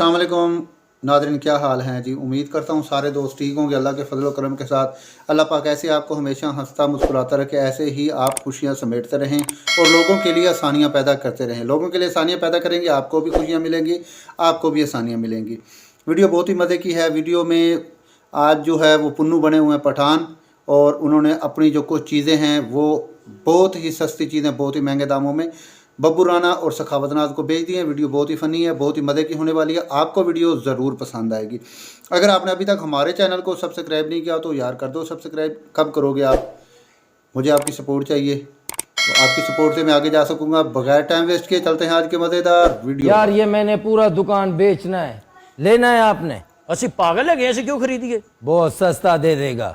अस्सलाम वालेकुम नादरीन, क्या हाल हैं जी। उम्मीद करता हूँ सारे दोस्त ठीक होंगे अल्लाह के फजल करम के साथ। अल्लाह पाक ऐसे आपको हमेशा हंसता मुस्कुराता रखे, ऐसे ही आप खुशियाँ समेटते रहें और लोगों के लिए आसानियाँ पैदा करते रहें। लोगों के लिए आसानियाँ पैदा करेंगे, आपको भी खुशियाँ मिलेंगी, आपको भी आसानियाँ मिलेंगी। वीडियो बहुत ही मज़े की है। वीडियो में आज जो है वो पुन्नू बने हुए हैं पठान, और उन्होंने अपनी जो कुछ चीज़ें हैं वो बहुत ही सस्ती चीज़ें बहुत ही महंगे दामों में बब्बू राना और सखावत नाज को भेज दिए हैं। वीडियो बहुत ही फ़नी है, बहुत ही मज़े की होने वाली है, आपको वीडियो ज़रूर पसंद आएगी। अगर आपने अभी तक हमारे चैनल को सब्सक्राइब नहीं किया तो यार कर दो सब्सक्राइब। कब करोगे आप? मुझे आपकी सपोर्ट चाहिए, तो आपकी सपोर्ट से मैं आगे जा सकूँगा। बगैर टाइम वेस्ट किए चलते हैं आज के मज़ेदार वीडियो। यार ये मैंने पूरा दुकान बेचना है, लेना है आपने? असि पागल है, ऐसे क्यों खरीदिए? बहुत सस्ता दे देगा।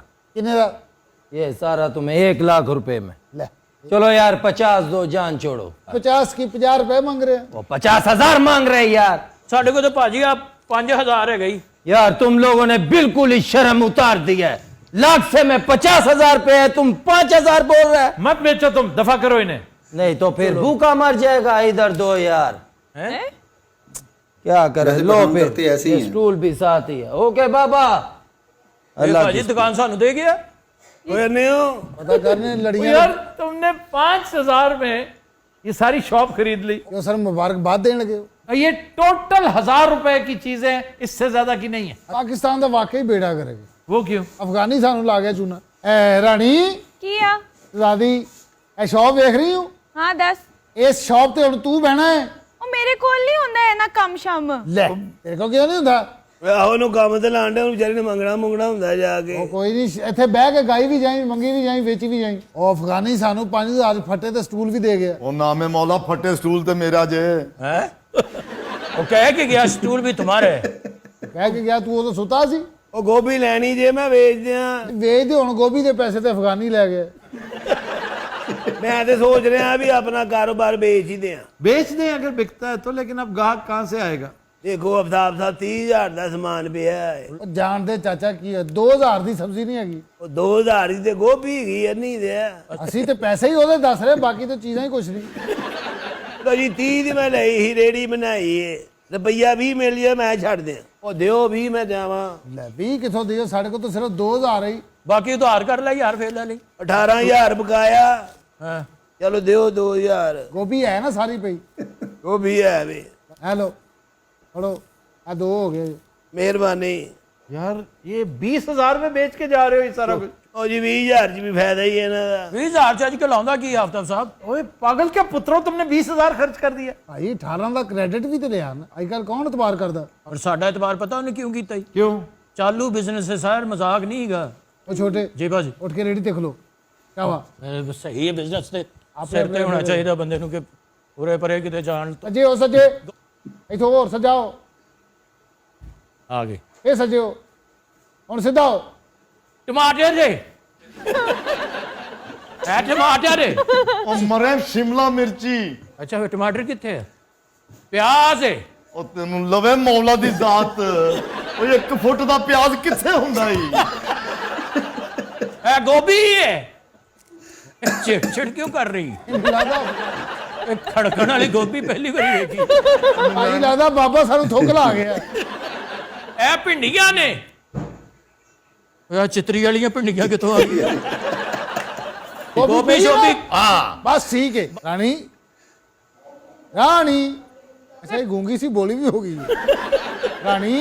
ये सारा तुम्हें 1 लाख रुपए में। ले चलो यार 50 दो, जान छोड़ो। 50 की 50 रुपए मांग रहे हैं। वो 50,000 मांग रहे हैं यार। साढ़े को तो भाजी आप 5,000 है गई। यार तुम लोगों ने बिल्कुल ही शर्म उतार दी है। लाख से मैं 50,000 पे है, तुम 5,000 बोल रहे हैं। मत बेचो, तुम दफा करो इन्हें। नहीं तो फिर भूखा मर जाएगा। इधर दो यार। हैं? क्या करे, वैसे लो पसंद फिर करते ऐसे ही ये हैं। स्टूल भी साथ ही है। ओके बाबा, अल्लाह भाजी की दुकान सानू दे गया। पता करने ओ लड़ियां यार तुमने 5,000 में ये सारी शॉप खरीद ली। क्यों सर मुबारकबाद देने लगे हो? और ये टोटल 1,000 रुपए की चीजें, इससे ज्यादा की नहीं है। पाकिस्तान का वाकई बेड़ा करेगा। वो क्यों? अफगानी सानू ला गया चूना। ए रानी की आ? दादी ए शॉप देख रही हूँ। हाँ दस। इस शॉप ते हुण तू बहना है। ਉਹ ਮੇਰੇ ਕੋਲ ਨਹੀਂ ਹੁੰਦਾ ਹੈ ਨਾ ਕੰਮ ਸ਼ਮ। ले तेरे को क्यों नहीं ਹੁੰਦਾ? ਆਹੋ ਨੂੰ ਕੰਮ ਤੇ ਲਾਂਡੇ ਨੂੰ ਵਿਚਾਰੀ ਨੇ ਮੰਗਣਾ ਹੁੰਦਾ ਜਾ ਕੇ। ਉਹ ਕੋਈ ਨਹੀਂ, ਇੱਥੇ ਬਹਿ ਕੇ ਗਾਈ ਵੀ ਜਾਈ, ਮੰਗੀ ਵੀ ਜਾਈ, ਵੇਚੀ ਵੀ ਜਾਈ। ਉਹ ਅਫਗਾਨੀ ਸਾਨੂੰ 5,000 ਫੱਟੇ ਤੇ ਸਟੂਲ ਵੀ ਦੇ ਗਿਆ। ਉਹ ਨਾਮੇ ਮੌਲਾ ਫੱਟੇ ਸਟੂਲ ਤੇ ਮੇਰਾ ਜੇ। हैं? वो कह के गया स्टूल भी तुम्हारे है। ਕਹਿ ਕੇ ਗਿਆ ਤੂੰ ਉਦੋਂ ਸੁੱਤਾ ਸੀ। ਉਹ ਗੋਭੀ ਲੈਣੀ ਜੇ ਮੈਂ ਵੇਚ ਦਿਆਂ। ਵੇਚ ਦੇ ਹੁਣ ਗੋਭੀ ਦੇ ਪੈਸੇ ਤੇ ਅਫਗਾਨੀ ਲੈ ਗਏ। ਮੈਂ ਤੇ ਸੋਚ ਰਿਹਾ ਵੀ ਆਪਣਾ ਕਾਰੋਬਾਰ ਵੇਚ ਹੀ ਦਿਆਂ। बेच दें अगर बिकता है तो, लेकिन अब ग्राहक कहाँ से आएगा? ਦੇਖੋ ਅਫਤਾਬ ਸਾਹਿਬ 30,000 ਦਾ ਸਮਾਨ ਪਿਆ ਹੈ। ਉਹ ਜਾਣਦੇ ਚਾਚਾ ਕੀ ਹੈ, 2,000 ਦੀ ਸਬਜ਼ੀ ਨਹੀਂ ਹੈਗੀ। ਉਹ 2,000 ਦੀ ਤੇ ਗੋਭੀ ਗਈ ਨਹੀਂ ਦੇ। ਅਸੀਂ ਤੇ ਪੈਸੇ ਹੀ ਉਹਦੇ ਦੱਸ ਰਹੇ, ਬਾਕੀ ਤਾਂ ਚੀਜ਼ਾਂ ਹੀ ਕੁਛ ਨਹੀਂ। ਕਦੀ 30 ਦੀ ਮੈਂ ਲਈ ਹੀ, ਰੇੜੀ ਬਣਾਈ ਏ। ਰੁਪਈਆ 20 ਮਿਲ ਜੇ ਮੈਂ ਛੱਡ ਦਿਆਂ। ਉਹ ਦਿਓ 20 ਮੈਂ ਜਾਵਾਂ। ਲੈ 20 ਕਿੱਥੋਂ ਦਿਓ? ਸਾਡੇ ਕੋਲ ਤਾਂ ਸਿਰਫ 2,000 ਹੀ। बाकी उधार कर ला यार, फिर ले ली। 18,000 ਬਕਾਇਆ। हाँ। ਚਲੋ ਦਿਓ 2,000। ਗੋਭੀ ਹੈ ਨਾ ਸਾਰੀ ਪਈ? ਗੋਭੀ ਹੈ ਵੇ। ਹੈਲੋ ਫੜੋ, ਆ 2 ਹੋ ਗਏ। ਮਿਹਰਬਾਨੀ। यार ये 20,000 में बेच के जा रहे हो ये सारा कुछ? ਉਹ ਜੀ 20,000 ਚ ਵੀ ਫਾਇਦਾ ਹੀ ਹੈ ਇਹਨਾਂ ਦਾ। 20,000 च अजकल आंदा की आफ्ताब साहब? ओए पागल क्या पुत्रो, तुमने 20,000 खर्च कर दिया। ਭਾਈ 18 ਦਾ ਕ੍ਰੈਡਿਟ ਵੀ ਤੇ ਲਿਆ ਨਾ। ਅੱਜ ਕੱਲ ਕੌਣ ਇਤਬਾਰ ਕਰਦਾ? और साडा एतबार पता उन्हें क्यों कीता? क्यों? चालू बिजनेस है सर, मजाक नहीं है। ਉਹ ਛੋਟੇ जी भाजी ਉੱਠ ਕੇ ਰੇੜੀ ਤੇ ਖਲੋ। ਕਿਆ ਵਾ? सही है बिजनेस ते अपने- सिर ते होना अपने- चाहिए बंदे नु कि उरे परे किते जान तो ਸੱਜੇ ਹੋ ਸੱਜੇ, ਇੱਥੋਂ ਹੋਰ ਸਜਾਓ। आ गए। ਇਹ ਸੱਜੇ ਹੋ, ਹੁਣ ਸਿੱਧਾ ਹੋ। टमाटर रे है, टमाटर है। ਉਹ ਮਰੇ ਸ਼ਿਮਲਾ ਮਿਰਚੀ। अच्छा फिर टमाटर कितने है? प्याज है। ਉਹ ਤੈਨੂੰ ਲਵੇ ਮੌਲਾ ਦੀ ਜ਼ਾਤ। ਉਹ 1 ਫੁੱਟ ਦਾ ਪਿਆਜ਼ ਕਿੱਥੇ ਹੁੰਦਾ ਈ? है गोभी है। चिड़ क्यों कर रही? ਇਹਨੂੰ ਲੱਗਦਾ एक खड़कन वाली गोभी पहली बार देखी। ਭਾਈ ਲੱਗਦਾ ਬਾਬਾ ਸਾਨੂੰ ਥੁੱਕ ਲਾ ਗਿਆ। ए भिंडियां ने चितरी वाली भिंडियां कितों आ गई? गोभी ਪਈ ਹੈ शोभी ਨਾ? हाँ। बस ठीक है। रानी रानी अच्छा ये गूंगी सी बोली भी होगी। रानी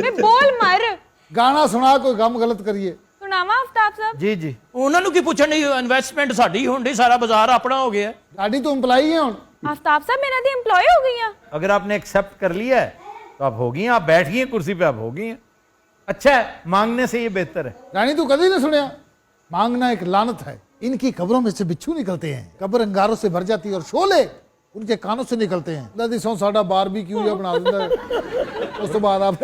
मैं बोल मर। गाना सुना, कोई गम गलत करिए। सुनावा आफ्ताब साहब? जी जी। ਉਹਨਾਂ ਨੂੰ ਕੀ ਪੁੱਛਣ ਦੀ ਇਨਵੈਸਟਮੈਂਟ ਸਾਡੀ ਹੁੰਦੀ, ਸਾਰਾ ਬਾਜ਼ਾਰ ਆਪਣਾ ਹੋ ਗਿਆ। गाड़ी तो एम्प्लॉई है हुण। आफ्ताब साहब मेरा दी एम्प्लॉय हो गई हैं। अगर आपने एक्सेप्ट कर लिया है तो आप होगी हैं, आप बैठ गई हैं कुर्सी पे, आप होगी हैं। अच्छा है, मांगने से ये बेहतर है। रानी तू कभी नहीं सुनया? मांगना एक लानत है। इनकी कब्रों में से बिच्छू निकलते हैं, कब्र अंगारों से भर जाती है और शोले उनके कानों से निकलते हैं। दादी सौ साडा बारबेक्यू या बना देता है। उस तो बाद आप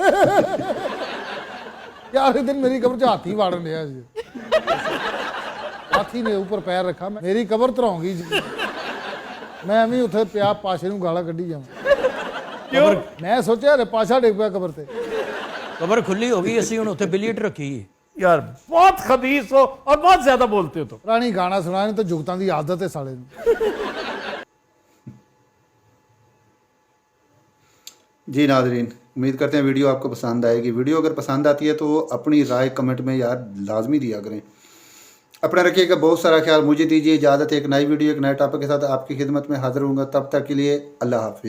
यार एक दिन मेरी कब्र च हाथी वाड़न लिया जी। हाथी ने ऊपर पैर रखा, मैं मेरी कब्र धराऊंगी जी। मैं भी उत्थे पिया पाशे नूं गाला कड्ढी जावां। क्यों? मैं सोचा रे पाशा डिग पिया कब्र ते। कबर खुली हो गई, ਅਸੀਂ ਹੁਣ ਉੱਥੇ ਬਿਲੀਅਟ ਰੱਖੀ। यार बहुत खबीस हो और बहुत ज्यादा बोलते हो तुम। पुरानी गाना सुनाने तो जुगतां दी आदत है साले नूं। जी नाजरीन, उम्मीद करते हैं वीडियो आपको पसंद आएगी। वीडियो अगर पसंद आती है तो अपनी राय कमेंट में यार लाजमी दिया करें। अपना रखिएगा बहुत सारा ख्याल। मुझे दीजिए इजाज़त। एक नई वीडियो एक नए टॉपिक के साथ आपकी खिदमत में हाजिर होऊंगा। तब तक के लिए अल्लाह हाफिज़।